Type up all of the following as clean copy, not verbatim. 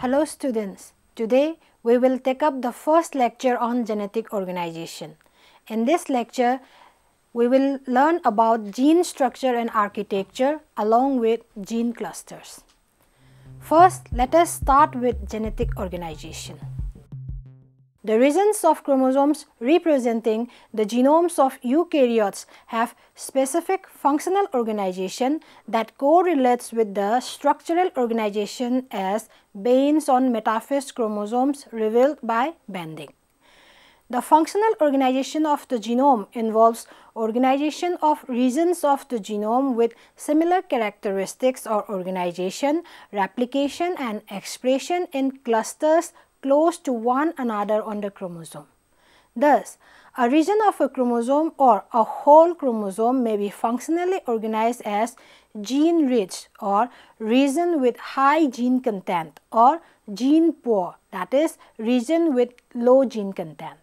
Hello students, today we will take up the first lecture on genetic organization. In this lecture, we will learn about gene structure and architecture along with gene clusters. First, let us start with genetic organization. The regions of chromosomes representing the genomes of eukaryotes have specific functional organization that correlates with the structural organization as bands on metaphase chromosomes revealed by bending. The functional organization of the genome involves organization of regions of the genome with similar characteristics or organization, replication and expression in clusters close to one another on the chromosome. Thus, a region of a chromosome or a whole chromosome may be functionally organized as gene rich or region with high gene content or gene poor, that is region with low gene content.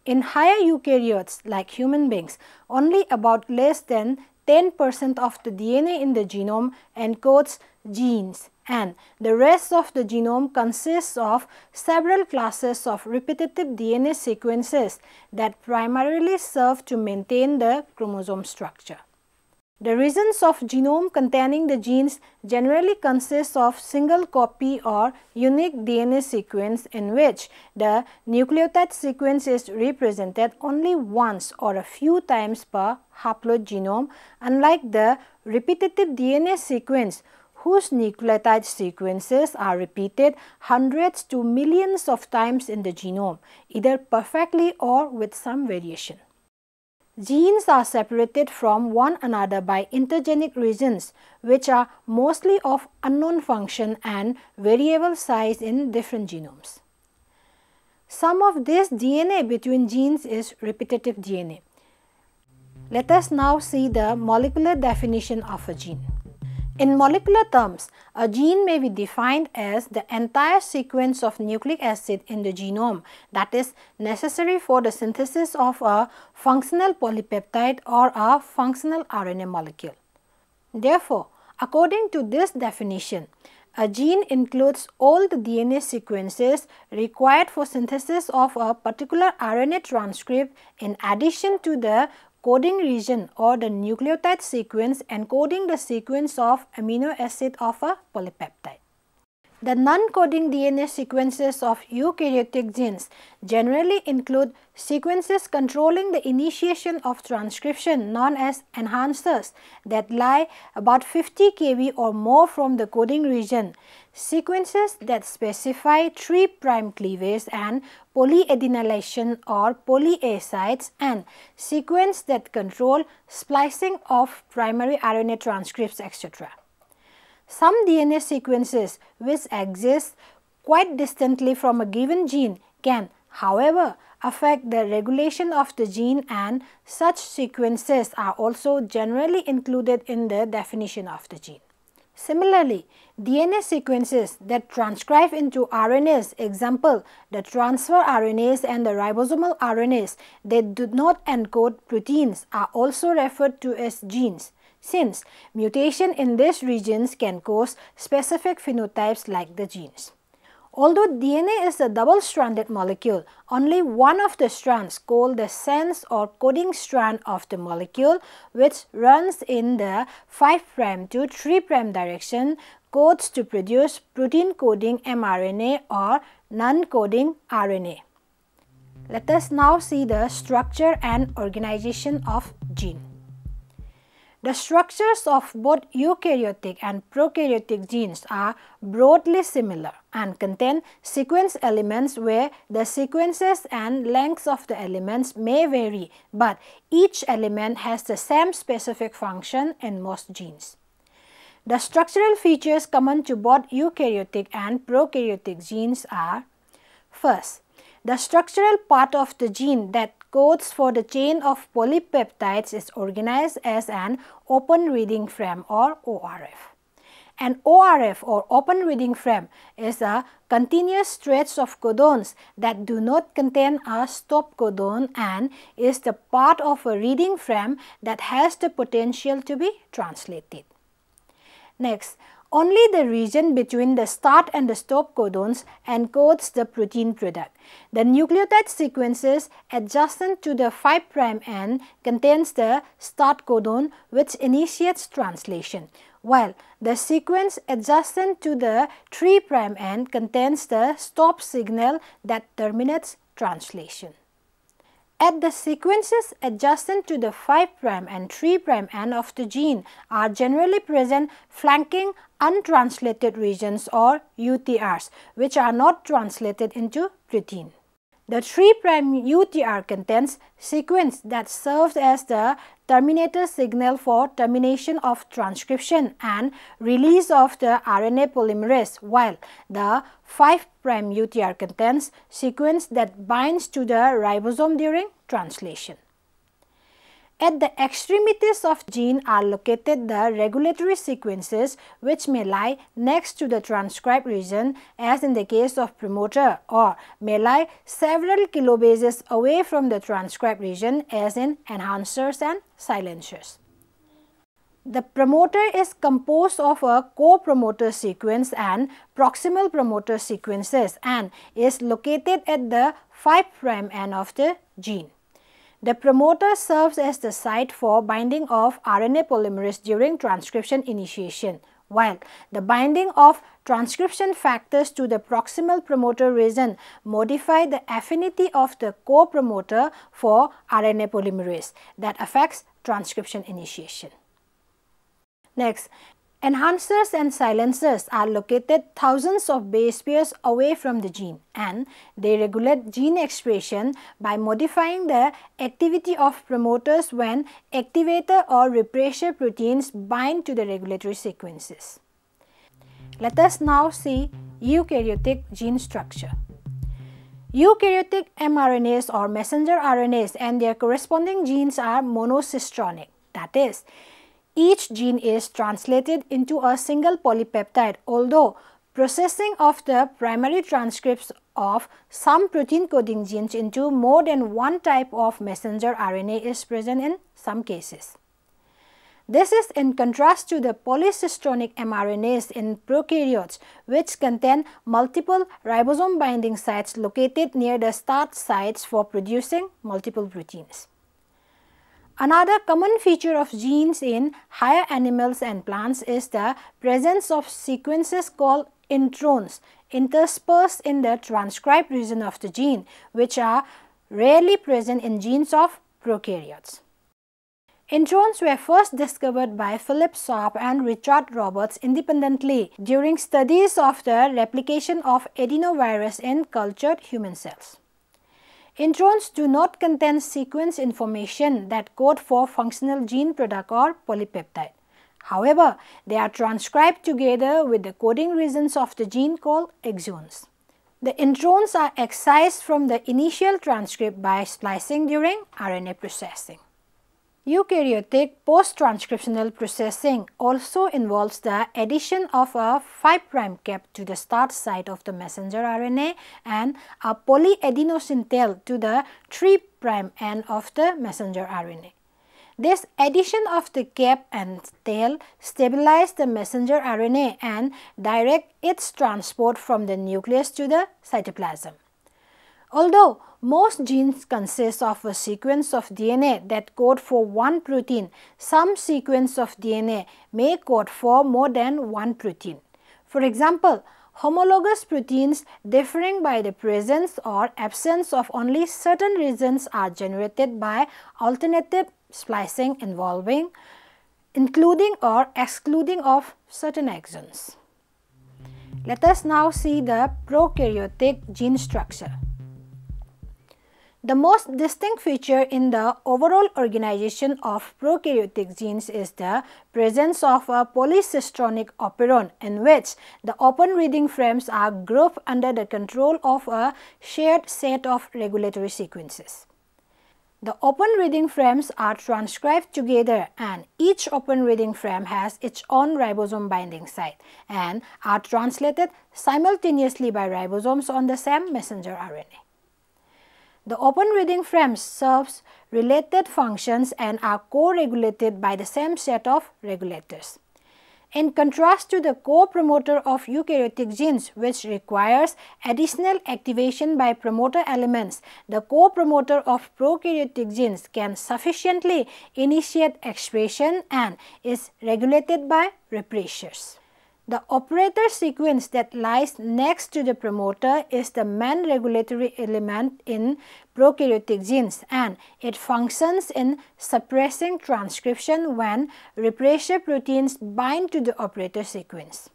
In higher eukaryotes like human beings, only about less than 10% of the DNA in the genome encodes genes, and the rest of the genome consists of several classes of repetitive DNA sequences that primarily serve to maintain the chromosome structure. The regions of genome containing the genes generally consist of single copy or unique DNA sequence in which the nucleotide sequence is represented only once or a few times per haploid genome, unlike the repetitive DNA sequence whose nucleotide sequences are repeated hundreds to millions of times in the genome, either perfectly or with some variation. Genes are separated from one another by intergenic regions which are mostly of unknown function and variable size in different genomes. Some of this DNA between genes is repetitive DNA. Let us now see the molecular definition of a gene. In molecular terms, a gene may be defined as the entire sequence of nucleic acid in the genome that is necessary for the synthesis of a functional polypeptide or a functional RNA molecule. Therefore, according to this definition, a gene includes all the DNA sequences required for synthesis of a particular RNA transcript in addition to the coding region or the nucleotide sequence encoding the sequence of amino acid of a polypeptide. The non-coding DNA sequences of eukaryotic genes generally include sequences controlling the initiation of transcription known as enhancers that lie about 50 kb or more from the coding region, sequences that specify 3' cleavage and polyadenylation or poly-A sites, and sequence that control splicing of primary RNA transcripts, etc. Some DNA sequences which exist quite distantly from a given gene can, however, affect the regulation of the gene, and such sequences are also generally included in the definition of the gene. Similarly, DNA sequences that transcribe into RNAs, example the transfer RNAs and the ribosomal RNAs that do not encode proteins, are also referred to as genes, since mutation in these regions can cause specific phenotypes like the genes. Although DNA is a double-stranded molecule, only one of the strands, called the sense or coding strand of the molecule, which runs in the 5' to 3' direction, codes to produce protein-coding mRNA or non-coding RNA. Let us now see the structure and organization of gene. The structures of both eukaryotic and prokaryotic genes are broadly similar and contain sequence elements where the sequences and lengths of the elements may vary, but each element has the same specific function in most genes. The structural features common to both eukaryotic and prokaryotic genes are: first, the structural part of the gene that codes for the chain of polypeptides is organized as an open reading frame or ORF. An ORF or open reading frame is a continuous stretch of codons that do not contain a stop codon and is the part of a reading frame that has the potential to be translated. Next, Only the region between the start and the stop codons encodes the protein product. The nucleotide sequences adjacent to the 5' end contains the start codon which initiates translation, while the sequence adjacent to the 3' end contains the stop signal that terminates translation. At the sequences adjacent to the 5' and 3' end of the gene are generally present flanking untranslated regions or UTRs, which are not translated into protein. The 3' UTR contains sequence that serves as the terminator signal for termination of transcription and release of the RNA polymerase, while the 5' UTR contains sequence that binds to the ribosome during translation. At the extremities of gene are located the regulatory sequences which may lie next to the transcript region as in the case of promoter, or may lie several kilobases away from the transcript region as in enhancers and silencers. The promoter is composed of a co-promoter sequence and proximal promoter sequences and is located at the 5' end of the gene. The promoter serves as the site for binding of RNA polymerase during transcription initiation, while the binding of transcription factors to the proximal promoter region modify the affinity of the co-promoter for RNA polymerase that affects transcription initiation. Next, enhancers and silencers are located thousands of base pairs away from the gene, and they regulate gene expression by modifying the activity of promoters when activator or repressor proteins bind to the regulatory sequences. Let us now see eukaryotic gene structure. Eukaryotic mRNAs or messenger RNAs and their corresponding genes are monocistronic, that is, each gene is translated into a single polypeptide, although processing of the primary transcripts of some protein coding genes into more than one type of messenger RNA is present in some cases. This is in contrast to the polycistronic mRNAs in prokaryotes, which contain multiple ribosome binding sites located near the start sites for producing multiple proteins. Another common feature of genes in higher animals and plants is the presence of sequences called introns interspersed in the transcript region of the gene, which are rarely present in genes of prokaryotes. Introns were first discovered by Philip Sharp and Richard Roberts independently during studies of the replication of adenovirus in cultured human cells. Introns do not contain sequence information that code for functional gene product or polypeptide. However, they are transcribed together with the coding regions of the gene called exons. The introns are excised from the initial transcript by splicing during RNA processing. Eukaryotic post-transcriptional processing also involves the addition of a 5' cap to the start site of the messenger RNA and a polyadenosine tail to the 3' end of the messenger RNA. This addition of the cap and tail stabilize the messenger RNA and direct its transport from the nucleus to the cytoplasm. Although most genes consist of a sequence of DNA that code for one protein, some sequence of DNA may code for more than one protein. For example, homologous proteins differing by the presence or absence of only certain regions are generated by alternative splicing involving including or excluding of certain exons. Let us now see the prokaryotic gene structure. The most distinct feature in the overall organization of prokaryotic genes is the presence of a polycistronic operon in which the open reading frames are grouped under the control of a shared set of regulatory sequences. The open reading frames are transcribed together and each open reading frame has its own ribosome binding site and are translated simultaneously by ribosomes on the same messenger RNA. The open reading frames serves related functions and are co-regulated by the same set of regulators. In contrast to the co-promoter of eukaryotic genes, which requires additional activation by promoter elements, the co-promoter of prokaryotic genes can sufficiently initiate expression and is regulated by repressors. The operator sequence that lies next to the promoter is the main regulatory element in prokaryotic genes, and it functions in suppressing transcription when repressor proteins bind to the operator sequence.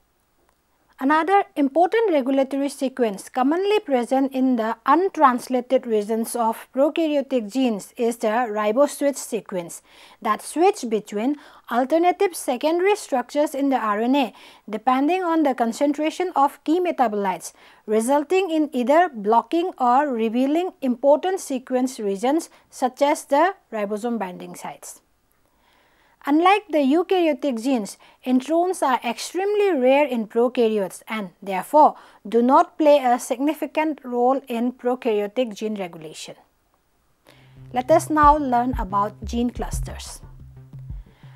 Another important regulatory sequence commonly present in the untranslated regions of prokaryotic genes is the riboswitch sequence that switch between alternative secondary structures in the RNA depending on the concentration of key metabolites, resulting in either blocking or revealing important sequence regions such as the ribosome binding sites. Unlike the eukaryotic genes, introns are extremely rare in prokaryotes and therefore do not play a significant role in prokaryotic gene regulation. Let us now learn about gene clusters.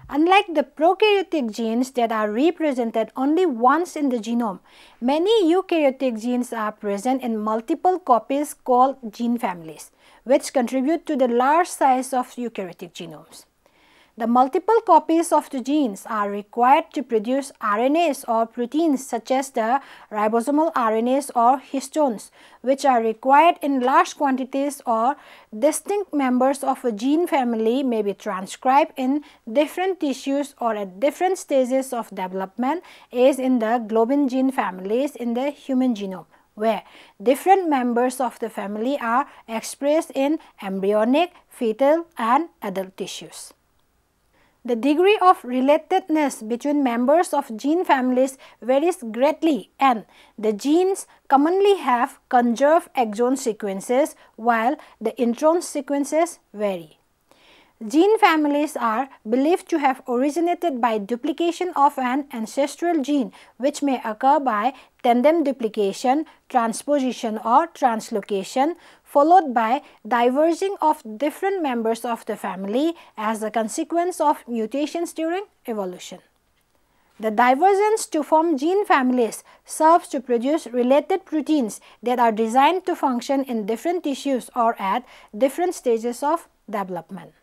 Unlike the prokaryotic genes that are represented only once in the genome, many eukaryotic genes are present in multiple copies called gene families, which contribute to the large size of eukaryotic genomes. The multiple copies of the genes are required to produce RNAs or proteins such as the ribosomal RNAs or histones, which are required in large quantities, or distinct members of a gene family may be transcribed in different tissues or at different stages of development, as in the globin gene families in the human genome, where different members of the family are expressed in embryonic, fetal and adult tissues. The degree of relatedness between members of gene families varies greatly, and the genes commonly have conserved exon sequences while the intron sequences vary. Gene families are believed to have originated by duplication of an ancestral gene, which may occur by tandem duplication, transposition or translocation, followed by diverging of different members of the family as a consequence of mutations during evolution. The divergence to form gene families serves to produce related proteins that are designed to function in different tissues or at different stages of development.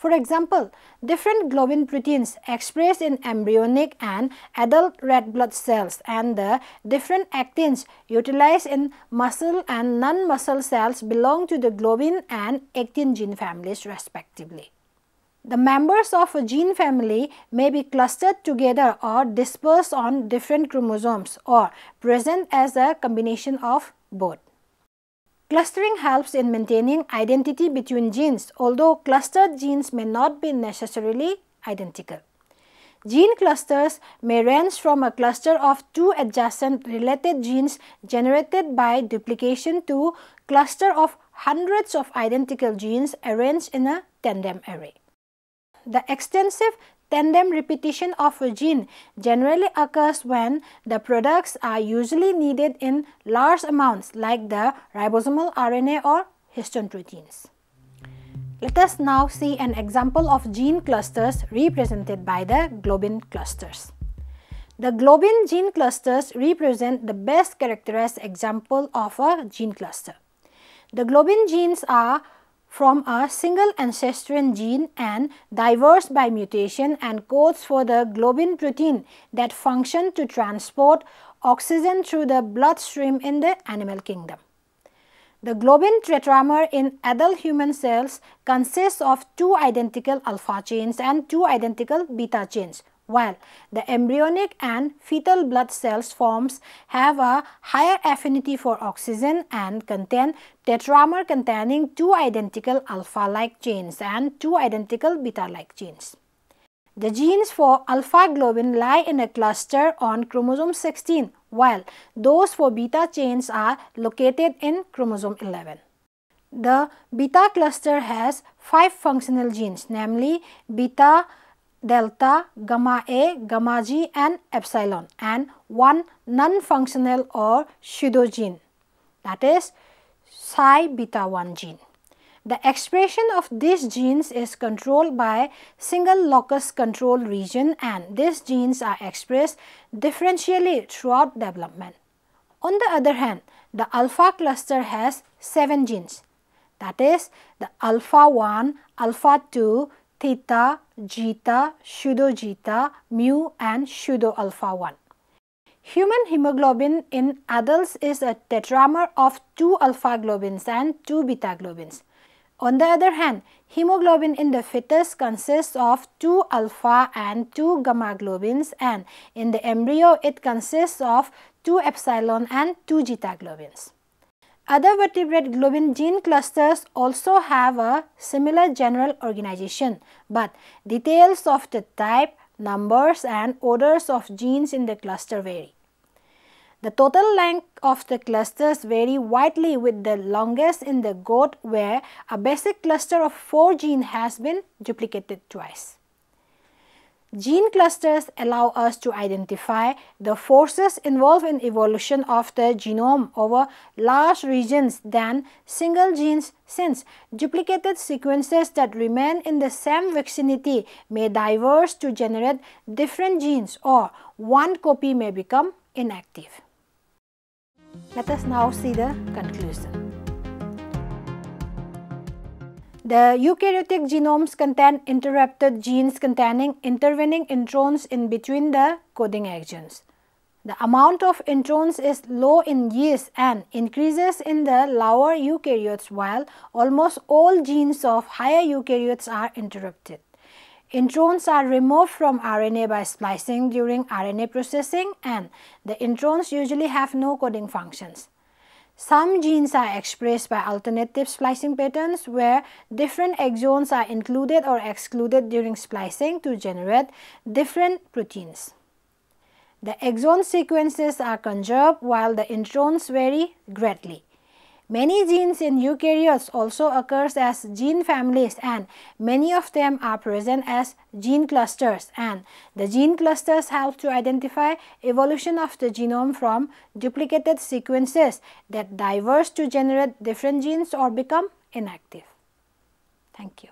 For example, different globin proteins expressed in embryonic and adult red blood cells and the different actins utilized in muscle and non-muscle cells belong to the globin and actin gene families respectively. The members of a gene family may be clustered together or dispersed on different chromosomes or present as a combination of both. Clustering helps in maintaining identity between genes, although clustered genes may not be necessarily identical. Gene clusters may range from a cluster of two adjacent related genes generated by duplication to cluster of hundreds of identical genes arranged in a tandem array. The extensive tandem repetition of a gene generally occurs when the products are usually needed in large amounts, like the ribosomal RNA or histone proteins. Let us now see an example of gene clusters represented by the globin clusters. The globin gene clusters represent the best characterized example of a gene cluster. The globin genes are from a single ancestral gene and diverse by mutation and codes for the globin protein that function to transport oxygen through the bloodstream in the animal kingdom. The globin tetramer in adult human cells consists of two identical alpha chains and two identical beta chains, while the embryonic and fetal blood cells forms have a higher affinity for oxygen and contain tetramer containing two identical alpha-like chains and two identical beta-like chains. The genes for alpha globin lie in a cluster on chromosome 16, while those for beta chains are located in chromosome 11. The beta cluster has 5 functional genes, namely beta, delta, gamma A, gamma G and epsilon, and 1 non-functional or pseudogene, that is psi beta 1 gene. The expression of these genes is controlled by single locus control region, and these genes are expressed differentially throughout development. On the other hand, the alpha cluster has 7 genes, that is the alpha 1, alpha 2, theta, zeta, pseudo zeta, mu and pseudo alpha 1. Human hemoglobin in adults is a tetramer of 2 alpha globins and 2 beta globins. On the other hand, hemoglobin in the fetus consists of 2 alpha and 2 gamma globins, and in the embryo it consists of 2 epsilon and 2 zeta globins. Other vertebrate globin gene clusters also have a similar general organization, but details of the type, numbers and orders of genes in the cluster vary. The total length of the clusters vary widely, with the longest in the goat, where a basic cluster of 4 genes has been duplicated twice. Gene clusters allow us to identify the forces involved in evolution of the genome over large regions than single genes, since duplicated sequences that remain in the same vicinity may diverge to generate different genes, or one copy may become inactive. Let us now see the conclusion. The eukaryotic genomes contain interrupted genes containing intervening introns in between the coding exons. The amount of introns is low in yeast and increases in the lower eukaryotes, while almost all genes of higher eukaryotes are interrupted. Introns are removed from RNA by splicing during RNA processing, and the introns usually have no coding functions. Some genes are expressed by alternative splicing patterns, where different exons are included or excluded during splicing to generate different proteins. The exon sequences are conserved while the introns vary greatly. Many genes in eukaryotes also occurs as gene families, and many of them are present as gene clusters, and the gene clusters help to identify evolution of the genome from duplicated sequences that diverge to generate different genes or become inactive. Thank you.